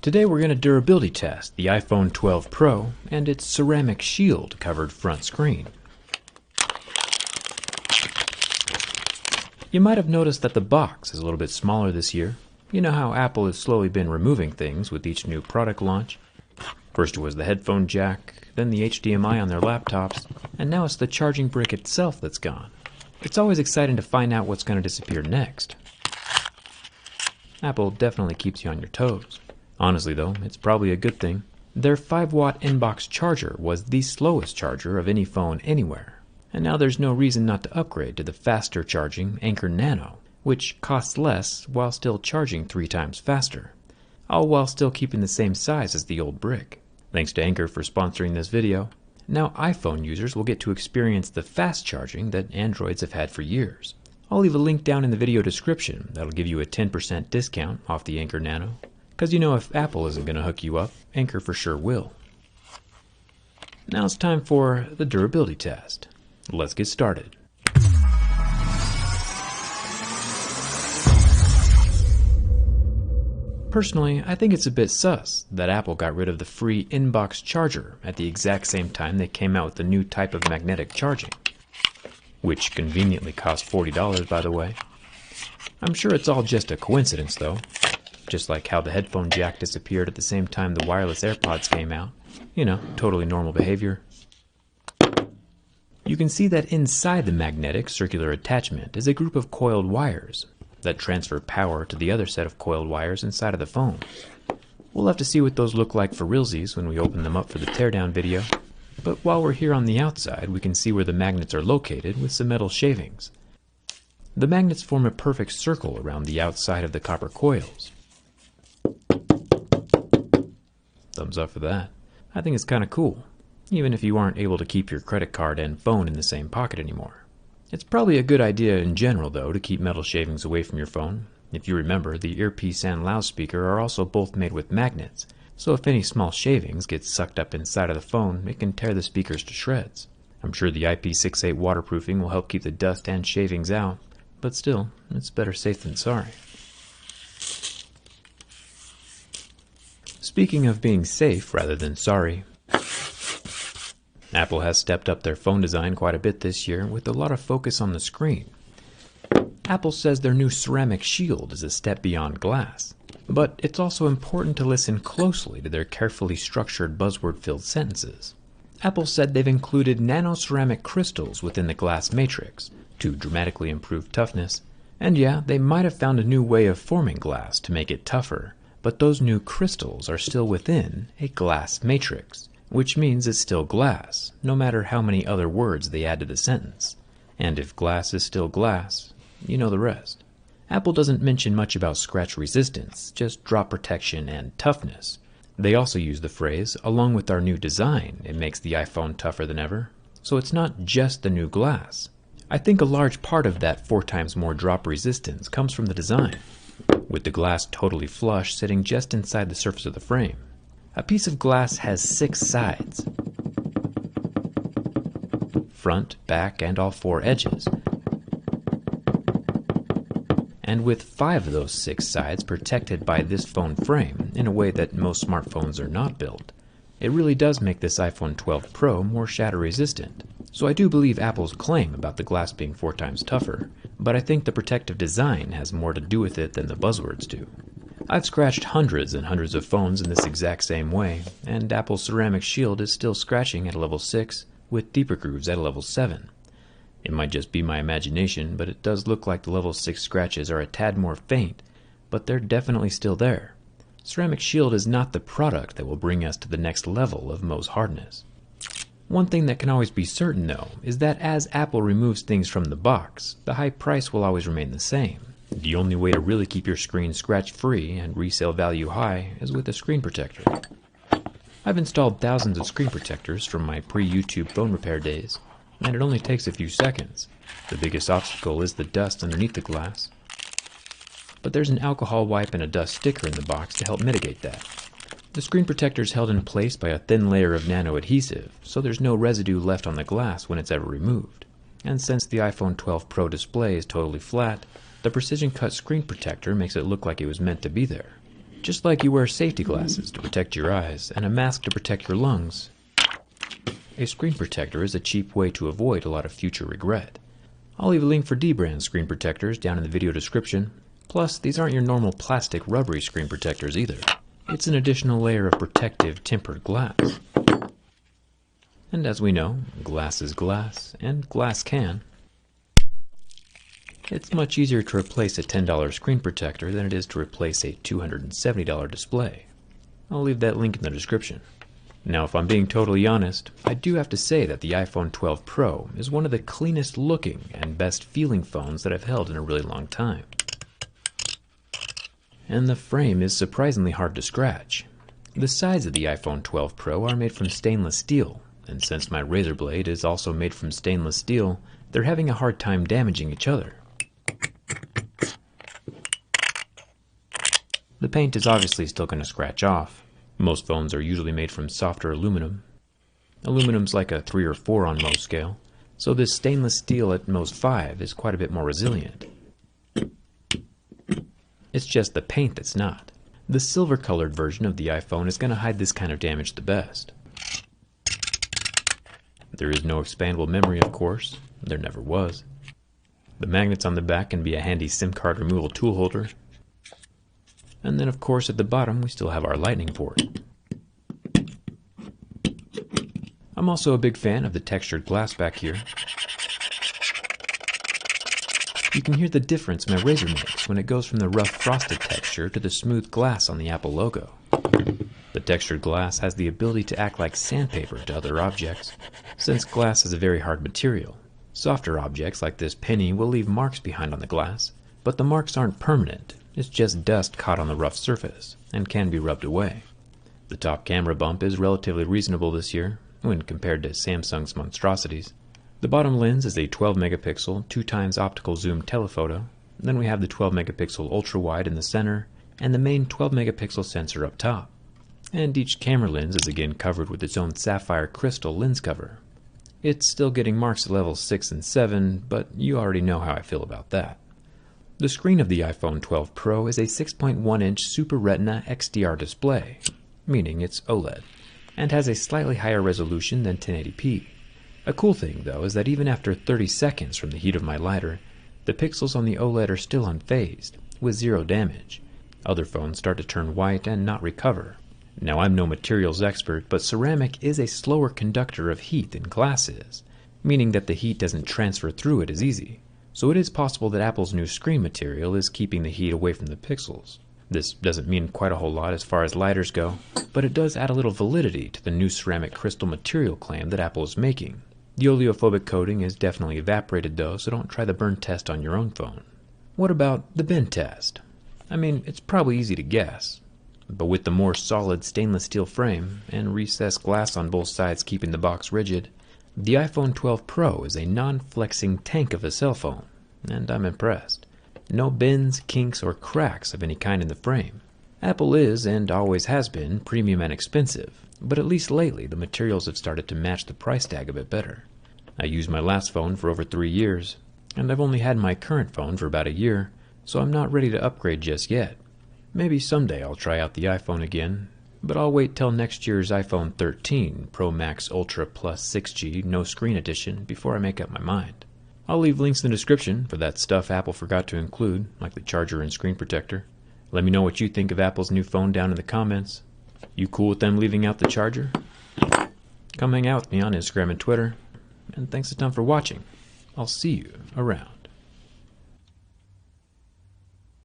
Today we're going to durability test the iPhone 12 Pro and its ceramic shield covered front screen. You might have noticed that the box is a little bit smaller this year. You know how Apple has slowly been removing things with each new product launch. First it was the headphone jack, then the HDMI on their laptops, and now it's the charging brick itself that's gone. It's always exciting to find out what's going to disappear next. Apple definitely keeps you on your toes. Honestly though, it's probably a good thing. Their 5-watt inbox charger was the slowest charger of any phone anywhere. And now there's no reason not to upgrade to the faster charging Anker Nano, which costs less while still charging 3 times faster, all while still keeping the same size as the old brick. Thanks to Anker for sponsoring this video. Now iPhone users will get to experience the fast charging that Androids have had for years. I'll leave a link down in the video description that'll give you a 10% discount off the Anker Nano. Because you know if Apple isn't going to hook you up, Anker for sure will. Now it's time for the durability test. Let's get started. Personally, I think it's a bit sus that Apple got rid of the free inbox charger at the exact same time they came out with the new type of magnetic charging, which conveniently cost $40 by the way. I'm sure it's all just a coincidence though. Just like how the headphone jack disappeared at the same time the wireless AirPods came out. You know, totally normal behavior. You can see that inside the magnetic circular attachment is a group of coiled wires that transfer power to the other set of coiled wires inside of the phone. We'll have to see what those look like for realsies when we open them up for the teardown video. But while we're here on the outside, we can see where the magnets are located with some metal shavings. The magnets form a perfect circle around the outside of the copper coils. Thumbs up for that. I think it's kind of cool, even if you aren't able to keep your credit card and phone in the same pocket anymore. It's probably a good idea in general though to keep metal shavings away from your phone. If you remember, the earpiece and loudspeaker are also both made with magnets, so if any small shavings get sucked up inside of the phone, it can tear the speakers to shreds. I'm sure the IP68 waterproofing will help keep the dust and shavings out, but still, it's better safe than sorry. Speaking of being safe rather than sorry, Apple has stepped up their phone design quite a bit this year with a lot of focus on the screen. Apple says their new ceramic shield is a step beyond glass, but it's also important to listen closely to their carefully structured buzzword-filled sentences. Apple said they've included nano-ceramic crystals within the glass matrix to dramatically improve toughness, and yeah, they might have found a new way of forming glass to make it tougher. But those new crystals are still within a glass matrix, which means it's still glass, no matter how many other words they add to the sentence. And if glass is still glass, you know the rest. Apple doesn't mention much about scratch resistance, just drop protection and toughness. They also use the phrase, along with our new design, it makes the iPhone tougher than ever. So it's not just the new glass. I think a large part of that 4 times more drop resistance comes from the design, with the glass totally flush sitting just inside the surface of the frame. A piece of glass has 6 sides, front, back, and all 4 edges. And with 5 of those 6 sides protected by this phone frame in a way that most smartphones are not built, it really does make this iPhone 12 Pro more shatter resistant. So I do believe Apple's claim about the glass being 4 times tougher, but I think the protective design has more to do with it than the buzzwords do. I've scratched hundreds and hundreds of phones in this exact same way, and Apple's ceramic shield is still scratching at a level 6, with deeper grooves at a level 7. It might just be my imagination, but it does look like the level 6 scratches are a tad more faint, but they're definitely still there. Ceramic shield is not the product that will bring us to the next level of Mohs hardness. One thing that can always be certain though, is that as Apple removes things from the box, the high price will always remain the same. The only way to really keep your screen scratch-free and resale value high is with a screen protector. I've installed thousands of screen protectors from my pre-YouTube phone repair days, and it only takes a few seconds. The biggest obstacle is the dust underneath the glass. But there's an alcohol wipe and a dust sticker in the box to help mitigate that. The screen protector is held in place by a thin layer of nano adhesive, so there's no residue left on the glass when it's ever removed. And since the iPhone 12 Pro display is totally flat, the precision cut screen protector makes it look like it was meant to be there. Just like you wear safety glasses to protect your eyes and a mask to protect your lungs, a screen protector is a cheap way to avoid a lot of future regret. I'll leave a link for D-brand screen protectors down in the video description. Plus, these aren't your normal plastic rubbery screen protectors either. It's an additional layer of protective tempered glass. And as we know, glass is glass, and glass can. It's much easier to replace a $10 screen protector than it is to replace a $270 display. I'll leave that link in the description. Now, if I'm being totally honest, I do have to say that the iPhone 12 Pro is one of the cleanest looking and best feeling phones that I've held in a really long time. And the frame is surprisingly hard to scratch. The sides of the iPhone 12 Pro are made from stainless steel, and since my razor blade is also made from stainless steel, they're having a hard time damaging each other. The paint is obviously still going to scratch off. Most phones are usually made from softer aluminum. Aluminum's like a 3 or 4 on Mohs scale, so this stainless steel at Mohs 5 is quite a bit more resilient. It's just the paint that's not. The silver-colored version of the iPhone is going to hide this kind of damage the best. There is no expandable memory, of course. There never was. The magnets on the back can be a handy SIM card removal tool holder. And then, of course, at the bottom, we still have our lightning port. I'm also a big fan of the textured glass back here. You can hear the difference my razor makes when it goes from the rough frosted texture to the smooth glass on the Apple logo. The textured glass has the ability to act like sandpaper to other objects, since glass is a very hard material. Softer objects like this penny will leave marks behind on the glass, but the marks aren't permanent. It's just dust caught on the rough surface, and can be rubbed away. The top camera bump is relatively reasonable this year, when compared to Samsung's monstrosities. The bottom lens is a 12 megapixel, 2x optical zoom telephoto. Then we have the 12 megapixel ultra-wide in the center, and the main 12 megapixel sensor up top. And each camera lens is again covered with its own sapphire crystal lens cover. It's still getting marks at levels 6 and 7, but you already know how I feel about that. The screen of the iPhone 12 Pro is a 6.1-inch Super Retina XDR display, meaning it's OLED, and has a slightly higher resolution than 1080p. A cool thing, though, is that even after 30 seconds from the heat of my lighter, the pixels on the OLED are still unfazed, with zero damage. Other phones start to turn white and not recover. Now, I'm no materials expert, but ceramic is a slower conductor of heat than glass is, meaning that the heat doesn't transfer through it as easy. So it is possible that Apple's new screen material is keeping the heat away from the pixels. This doesn't mean quite a whole lot as far as lighters go, but it does add a little validity to the new ceramic crystal material claim that Apple is making. The oleophobic coating is definitely evaporated though, so don't try the burn test on your own phone. What about the bend test? I mean, it's probably easy to guess, but with the more solid stainless steel frame and recessed glass on both sides keeping the box rigid, the iPhone 12 Pro is a non-flexing tank of a cell phone, and I'm impressed. No bends, kinks, or cracks of any kind in the frame. Apple is, and always has been, premium and expensive, but at least lately the materials have started to match the price tag a bit better. I used my last phone for over 3 years, and I've only had my current phone for about a year, so I'm not ready to upgrade just yet. Maybe someday I'll try out the iPhone again, but I'll wait till next year's iPhone 13 Pro Max Ultra Plus 6G No Screen Edition before I make up my mind. I'll leave links in the description for that stuff Apple forgot to include, like the charger and screen protector. Let me know what you think of Apple's new phone down in the comments. You cool with them leaving out the charger? Come hang out with me on Instagram and Twitter. And thanks a ton for watching. I'll see you around.